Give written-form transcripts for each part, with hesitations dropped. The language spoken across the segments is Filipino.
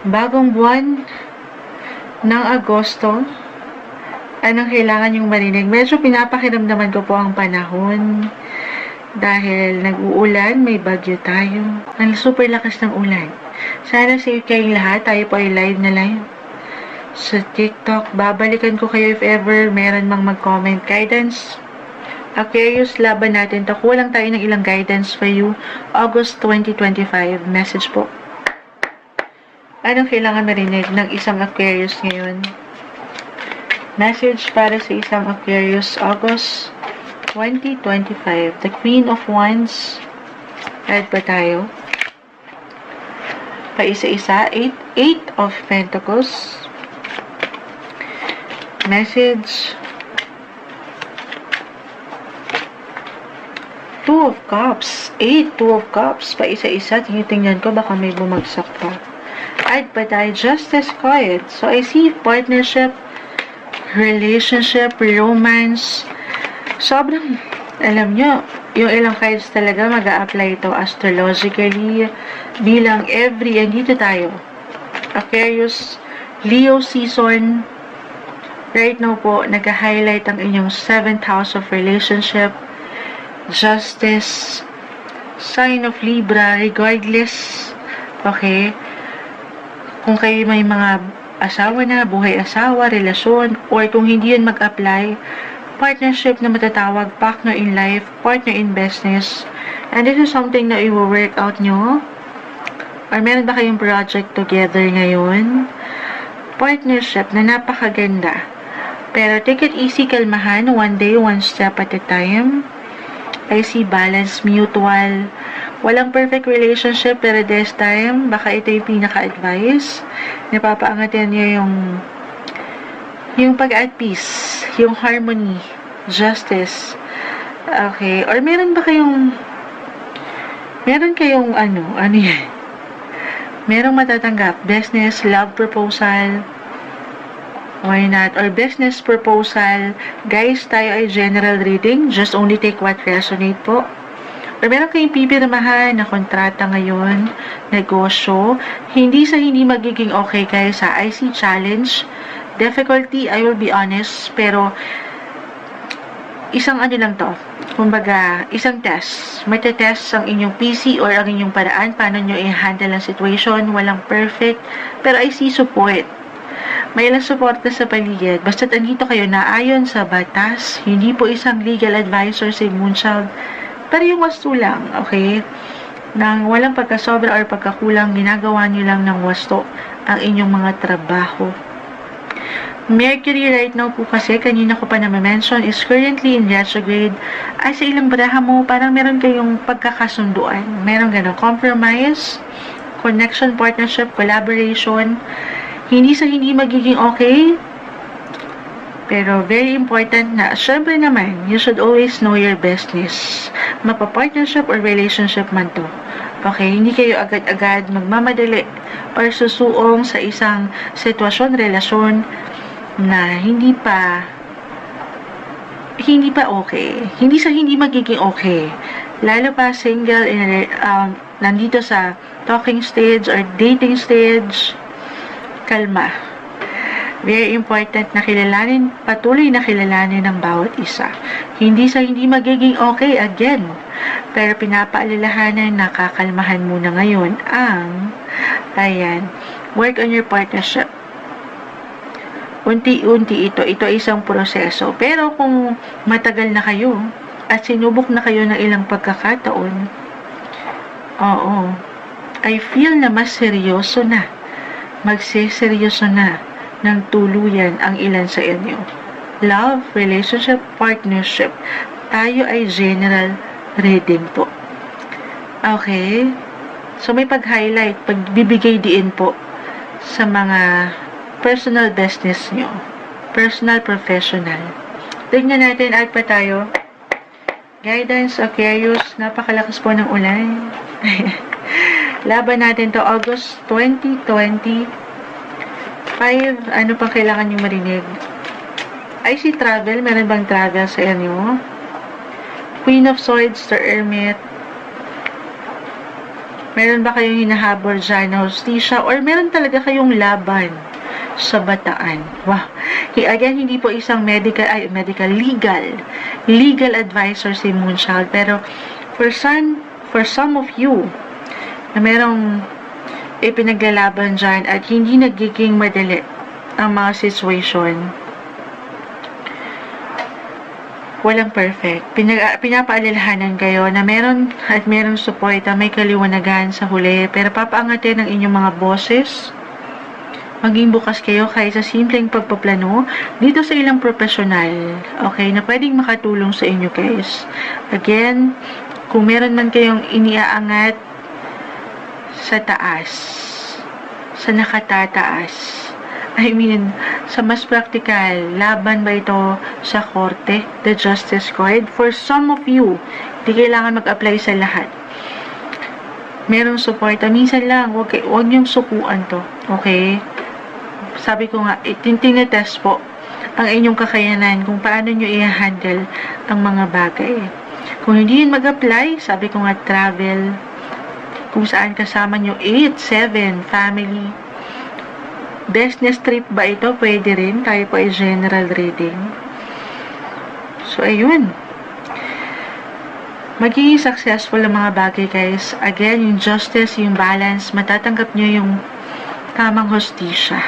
Bagong buwan ng Agosto. Anong kailangan yung marinig? Medyo pinapakiramdaman ko po ang panahon. Dahil nag-uulan, may bagyo tayo. Ang super lakas ng ulan. Sana safe kayong lahat. Tayo po ay live na live sa TikTok. Babalikan ko kayo if ever meron mang mag-comment. Guidance. Aquarius, laban natin to. Kulang tayo ng ilang guidance for you. August 2025. Message po. Anong kailangan marinig ng isang Aquarius ngayon? Message para sa isang Aquarius, August 2025. The Queen of Wands. Add pa tayo. Paisa-isa. Eight of Pentacles. Message. Two of Cups. Two of Cups. Paisa-isa. Tingnan ko, baka may bumagsak pa. Add pa tayo. Justice card. So, I see partnership, relationship, romance. Sobrang, alam nyo, yung ilang cards talaga mag-a-apply ito astrologically bilang every, and dito tayo. Aquarius, Leo season. Right now po, nag-highlight ang inyong 7th house of relationship, justice, sign of Libra, regardless, okay, kung kayo may mga asawa na, buhay asawa, relasyon, or kung hindi yun mag-apply, partnership na matatawag, partner in life, partner in business, and this is something na i-work out nyo, or meron ba kayong project together ngayon, partnership na napakaganda, pero take it easy, kalmahan, one day, one step at a time. I see balance, mutual. Walang perfect relationship, pero this time, baka ito yung pinaka-advice. Napapaangatin niyo yung pag-at peace, yung harmony, justice. Okay. Or meron kayong ano yan? Merong matatanggap, business, love proposal, why not? Or business proposal. Guys, tayo ay general reading. Just only take what resonate po. Or meron kayong pipirmahan na kontrata ngayon, negosyo. Hindi magiging okay kayo sa IC challenge. Difficulty, I will be honest. Pero, isang ano lang to. Kumbaga, isang test. Mate-test ang inyong PC or ang inyong paraan. Paano nyo i-handle ang situation. Walang perfect. Pero I see support. May ilang suporta sa paligid. Basta't andito kayo na ayon sa batas, hindi po isang legal advisor si Moonchild, pero yung wasto lang, okay? Nang walang pagkasobra or pagkakulang, ginagawa nyo lang ng wasto ang inyong mga trabaho. Mercury right now po kasi, kanina ko pa na-mention, is currently in retrograde. Ay sa ilang baraha mo, parang meron kayong pagkakasunduan. Meron ganun, compromise, connection, partnership, collaboration. Hindi magiging okay, pero very important na, syempre naman, you should always know your business. Mapa-partnership or relationship man to. Okay, hindi kayo agad-agad magmamadali or susuong sa isang sitwasyon, relasyon na hindi pa okay. Hindi magiging okay. Lalo pa single, nandito sa talking stage or dating stage, kalma. Very important na patuloy na kilalanin ng bawat isa. Hindi magiging okay again. Pero pinapaalalahanan na kakalmahan muna ngayon work on your partnership. Unti-unti ito ay isang proseso. Pero kung matagal na kayo at sinubok na kayo ng ilang pagkakataon, I feel na mas seryoso na. Magseseryoso na ng tuluyan ang ilan sa inyo. Love, relationship, partnership. Tayo ay general reading po. Okay? So, may pag-highlight, pagbibigay diin po sa mga personal business nyo. Personal, professional. Tignan natin, add pa tayo. Guidance, Aquarius, napakalakas po ng ulan. Laban natin to August 2025. Ano pang kailangan nyo marinig? I see travel. Meron bang travel sa inyo? Queen of Swords, the Hermit. Meron ba kayong hinahabol dyan na hostisya or meron talaga kayong laban sa bataan? Wow. Again, hindi po isang legal advisor si Moonchild, pero for some of you na merong ipinaglalaban dyan at hindi nagiging madali ang mga situation, walang perfect. Pinapaalalahanan kayo na meron support, may kaliwanagan sa huli, pero papaangatin ang inyong mga boses. Maging bukas kayo kahit sa simpleng pagpaplano dito sa ilang profesional, okay, na pwedeng makatulong sa inyo, guys. Again, kung meron man kayong iniaangat sa taas, sa nakatataas, I mean, sa mas practical, laban ba ito sa korte, the justice court? For some of you, di kailangan mag-apply sa lahat. Merong support. Minsan lang, huwag niyong sukuan to. Okay? Sabi ko nga, tinetest po ang inyong kakayanan kung paano nyo i-handle ang mga bagay. Kung hindi yun mag-apply, sabi ko nga, travel, kung saan kasama nyo 8, 7, family. Business trip ba ito? Pwede rin. Tayo po ay general reading. So, ayun. Magiging successful ang mga bagay, guys. Again, yung justice, yung balance, matatanggap nyo yung tamang hostisya.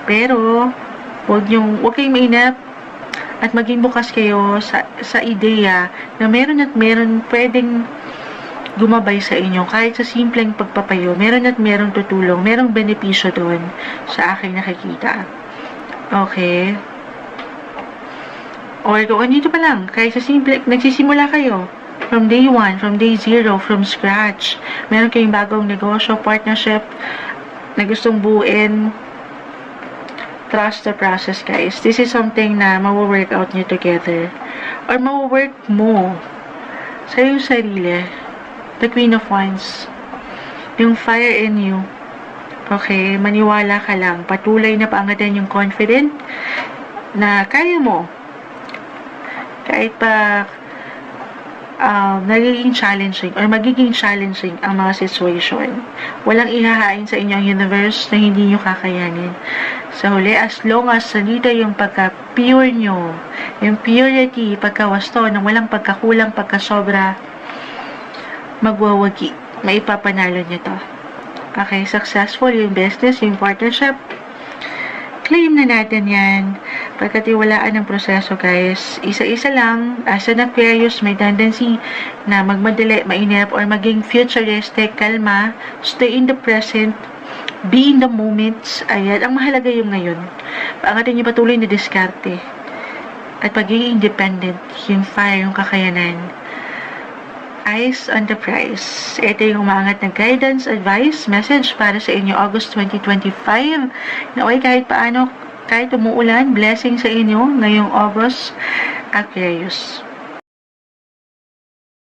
Pero, huwag kayong mainap at maging bukas kayo sa ideya na meron pwedeng gumabay sa inyo kahit sa simpleng pagpapayo. Meron tutulong, merong benepisyo doon sa aking nakikita. Okay? Or kung andito pa lang, kahit sa simple, nagsisimula kayo from day 1, from day 0, from scratch. Meron kayong bagong negosyo, partnership na gustong buuin. Trust the process, guys. This is something na mawo-work out nyo together. Or mawo-work mo sa iyong sarili. The Queen of Wands. Yung fire in you. Okay, maniwala ka lang. Patuloy na paangatin yung confident na kaya mo. Kahit pa nagiging challenging or magiging challenging ang mga situation. Walang ihahain sa inyo ang universe na hindi nyo kakayanin. Sa huli, as long as salita yung pagka-pure nyo, yung purity, pagkawasto, nang walang pagkakulang, pagkasobra, magwawagi. Maipapanalo nyo to. Okay, successful yung business, yung partnership. Claim na natin yan. Pagkatiwalaan ng proseso, guys. Isa-isa lang. As an Aquarius, may tendency na magmadali, mainip, or maging futuristic, kalma, stay in the present, be in the moments. Ayan, ang mahalaga yung ngayon. Paangatin nyo patuloy na diskarte. At pagiging independent, yung fire, yung kakayanan. Eyes on the prize. Ito yung umangat na guidance, advice, message para sa inyo August 2025. Naway kahit paano, kahit umuulan, blessing sa inyo ngayong August, Aquarius.